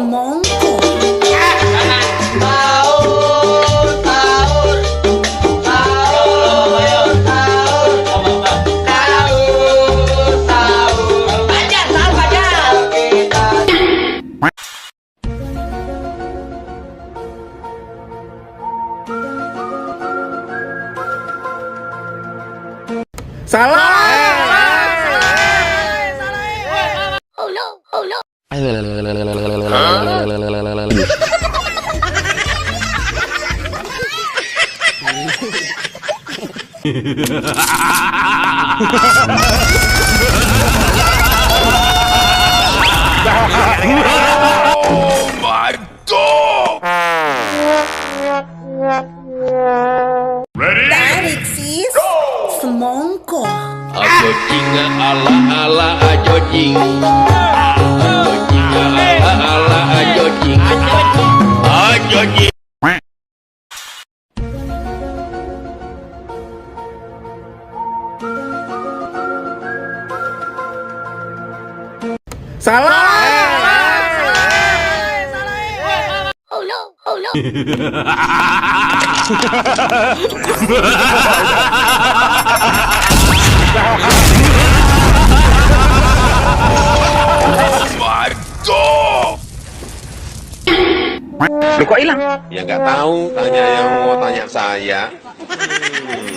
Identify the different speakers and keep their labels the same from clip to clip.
Speaker 1: semongko.
Speaker 2: Salah.
Speaker 1: Oh no, oh no.
Speaker 2: Oh my god. Ready?
Speaker 1: Tarik sis. Semongko.
Speaker 3: Ajo jinga ala ala ajo jing. Ajo jinga ala ala ajo jing. Ajo jing.
Speaker 2: Salah.
Speaker 1: Oh no, oh no.
Speaker 2: My god.
Speaker 4: Loh kok hilang? Ya nggak tahu, tanya yang mau tanya saya.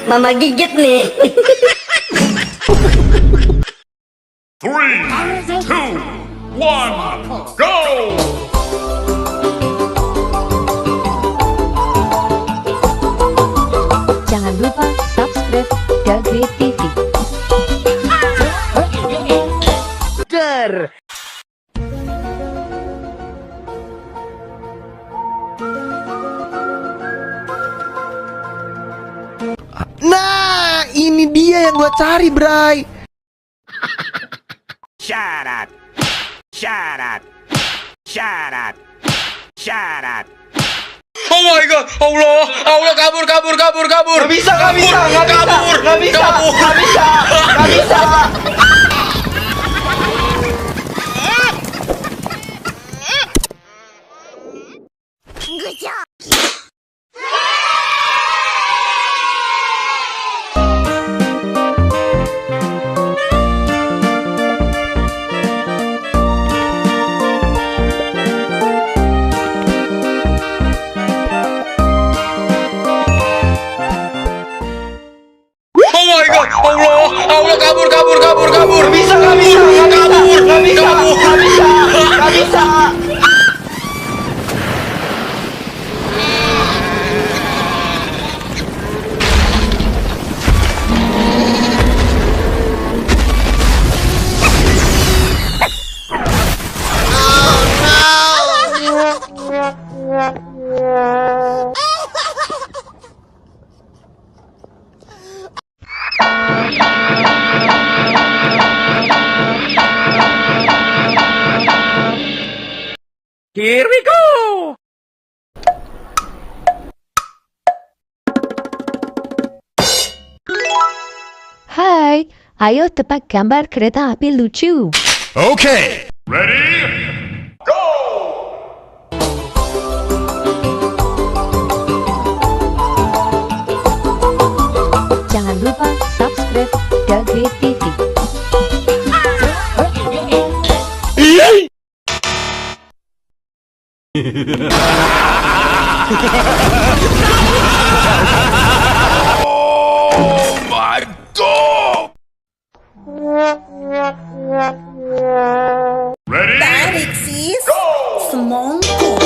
Speaker 1: Mama gigit nih.
Speaker 2: 3, 2, 1, go!
Speaker 5: Jangan lupa subscribe Dagri TV.
Speaker 6: Nah, ini dia yang gua cari, Bray.
Speaker 7: Syarat, syarat, syarat, syarat.
Speaker 3: Oh my god, Allah, Allah kabur.
Speaker 6: Gak bisa, gak bisa, gak bisa, gak bisa, gak bisa, gak bisa.
Speaker 1: Good job.
Speaker 3: Oh my god, Allah, Allah kabur.
Speaker 6: Gak bisa, gak bisa, gak bisa, gak bisa, gak bisa, gak bisa.
Speaker 2: Here we go.
Speaker 5: Hai, ayo tebak gambar kereta api lucu.
Speaker 2: Okay. Ready? Go!
Speaker 5: Jangan lupa subscribe Dagri TV.
Speaker 2: Oh my god. Ready?
Speaker 1: Tarik sis. Semongko.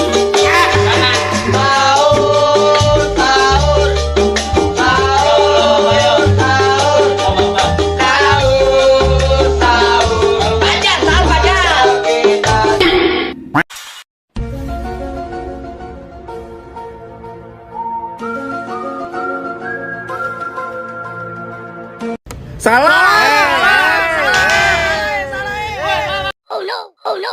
Speaker 2: Salah.
Speaker 1: Oh no, oh no.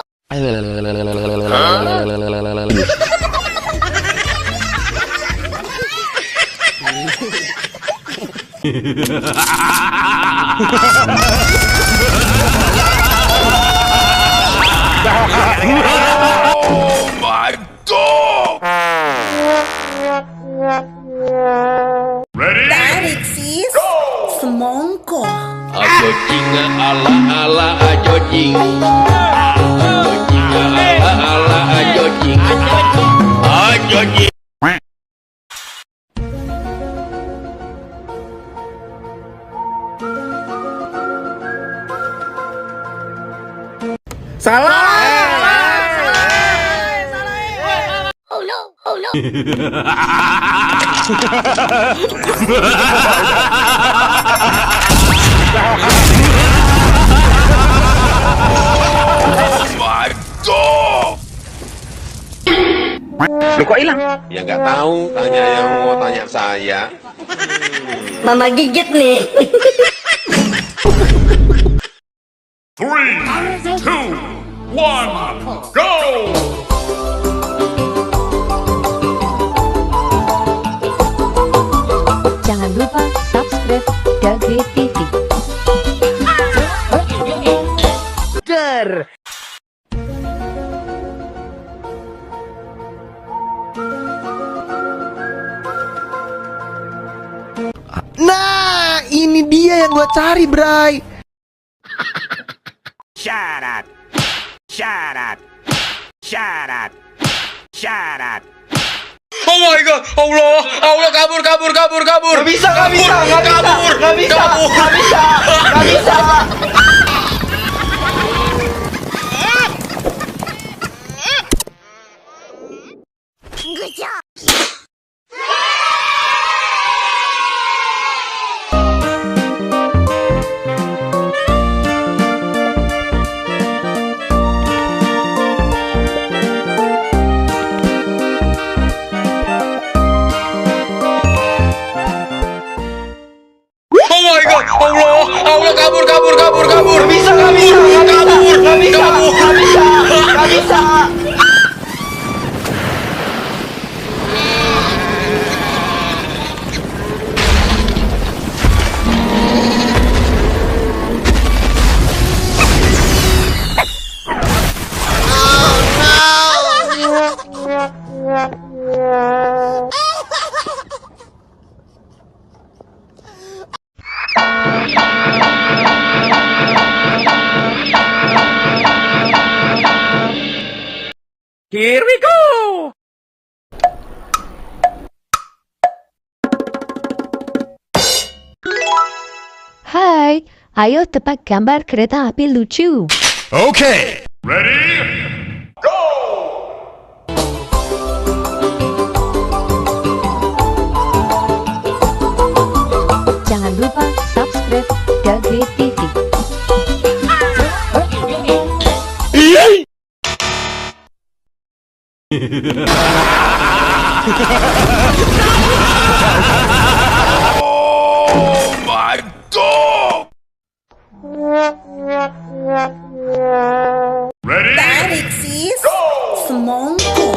Speaker 2: Oh My dog!
Speaker 6: Lu kok hilang?
Speaker 4: Ya nggak tahu, tanya yang mau tanya saya.
Speaker 1: Mama gigit nih.
Speaker 2: 3, 2, 1, go!
Speaker 5: Jangan lupa subscribe Dage TV.
Speaker 6: Nah, ini dia yang gua cari, Bray.
Speaker 7: Syarat. Syarat. Syarat. Syarat.
Speaker 3: Oh my god, Allah, Allah kabur.
Speaker 6: Gak bisa.
Speaker 1: Good job.
Speaker 3: oh my god, Allah, Allah kabur.
Speaker 6: Gak bisa.
Speaker 2: Here we go!
Speaker 5: Hai, ayo tebak gambar kereta api lucu.
Speaker 2: Okay! Ready? Go!
Speaker 5: Jangan lupa subscribe Dage TV.
Speaker 2: Oh my dog! Ready?
Speaker 1: Tarik sis. Semongko.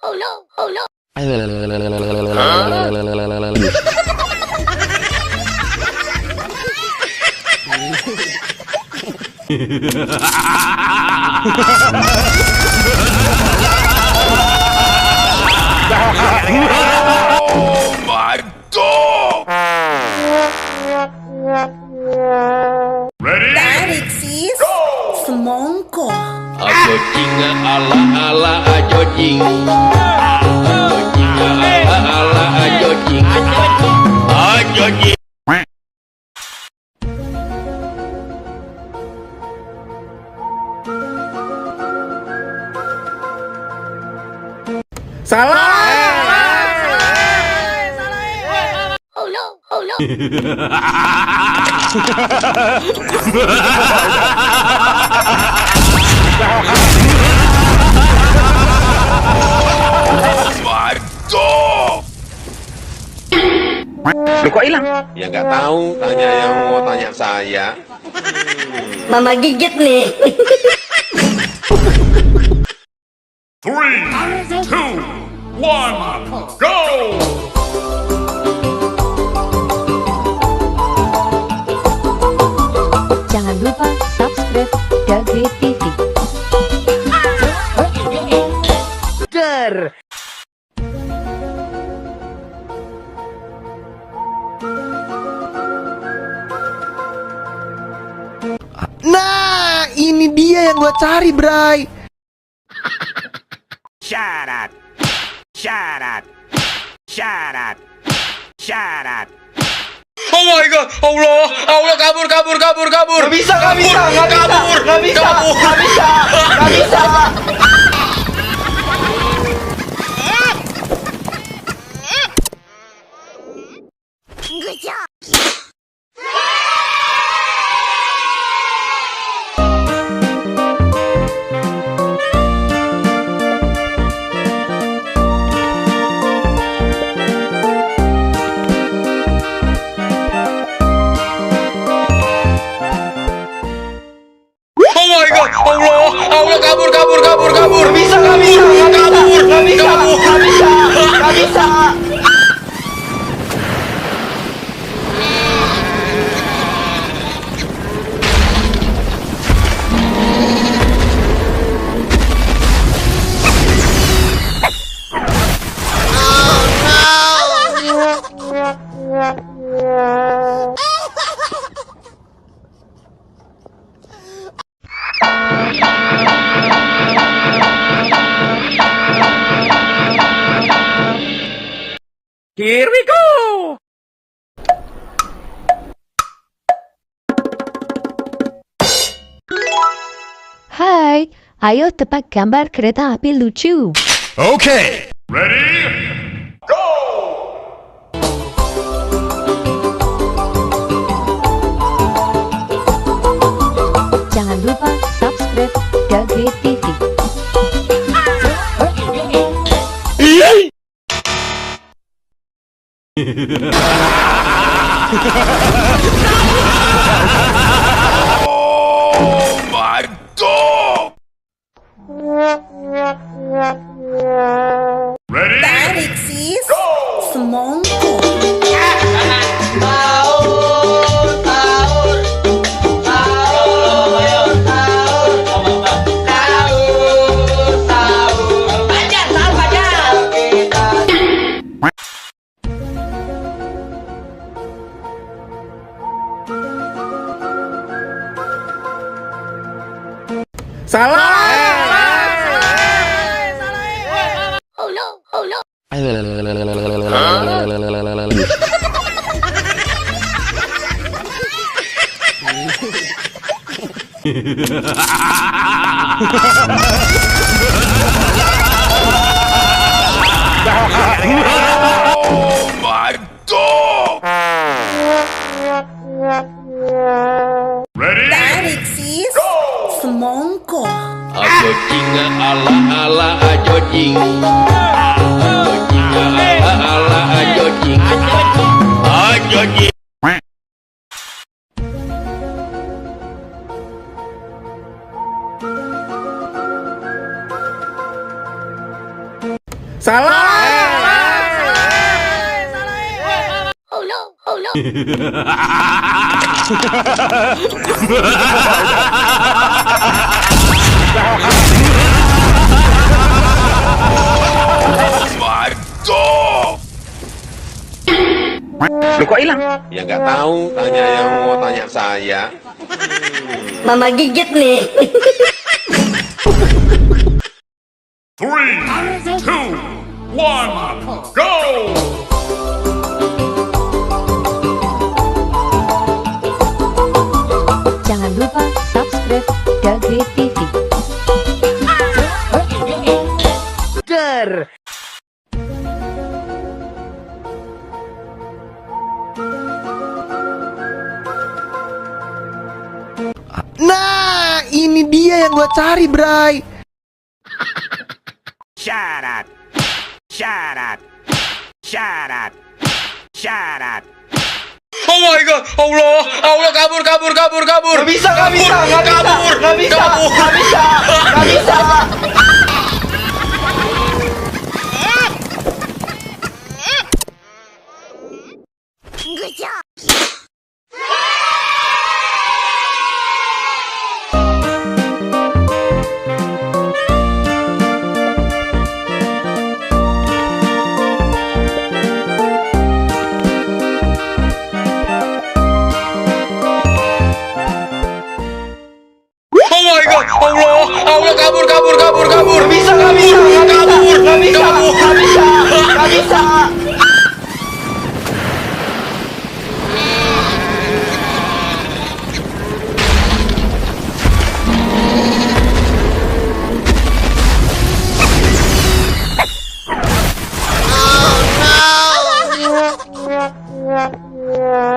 Speaker 1: Oh no, oh no.
Speaker 2: Oh my dog! Ready?
Speaker 1: Tarik sis. Semongko.
Speaker 3: Ajo jinga ala ajo jing. Ajo jinga ala ajo jing. Ajo jing.
Speaker 1: Oh no, oh no.
Speaker 2: My dog!
Speaker 6: Lu kok hilang?
Speaker 4: Ya nggak tahu, tanya yang mau tanya saya.
Speaker 1: Mama gigit nih.
Speaker 2: 3, 2, 1, go!
Speaker 5: Jangan lupa subscribe Dage TV.
Speaker 6: yang gua cari, Bray.
Speaker 7: Syarat. Syarat. Syarat. Syarat.
Speaker 3: Oh my god, Allah kabur.
Speaker 6: Gak bisa.
Speaker 1: Good job.
Speaker 3: Oh my god, Allah kabur.
Speaker 6: Gak bisa.
Speaker 7: Here we go!
Speaker 5: Hai, ayo tebak gambar kereta api lucu.
Speaker 2: Okay. Ready? Go!
Speaker 5: Jangan lupa subscribe Dagri TV.
Speaker 2: Oh my god! Ready?
Speaker 1: Tarik sis. Semongko. Oh no.
Speaker 2: Oh my god! Ready?
Speaker 1: Tarik sis. Semongko.
Speaker 3: Ajo jinga ala ajo jing. Ajo jinga ala ajo jing. Ajo jing.
Speaker 1: Oh no.
Speaker 2: Oh my god!
Speaker 7: Loh kok hilang?
Speaker 4: Ya nggak tahu, tanya yang mau tanya saya.
Speaker 1: Mama gigit nih.
Speaker 2: 3, 2, 1, go!
Speaker 5: Jangan lupa subscribe Dagri TV.
Speaker 6: Nah, ini dia yang gua cari, Bray.
Speaker 7: Syarat. Syarat. Syarat. Syarat.
Speaker 3: Oh my god, Allah kabur.
Speaker 6: Gak bisa.
Speaker 1: Good job.
Speaker 3: Oh my god, Allah Ayo.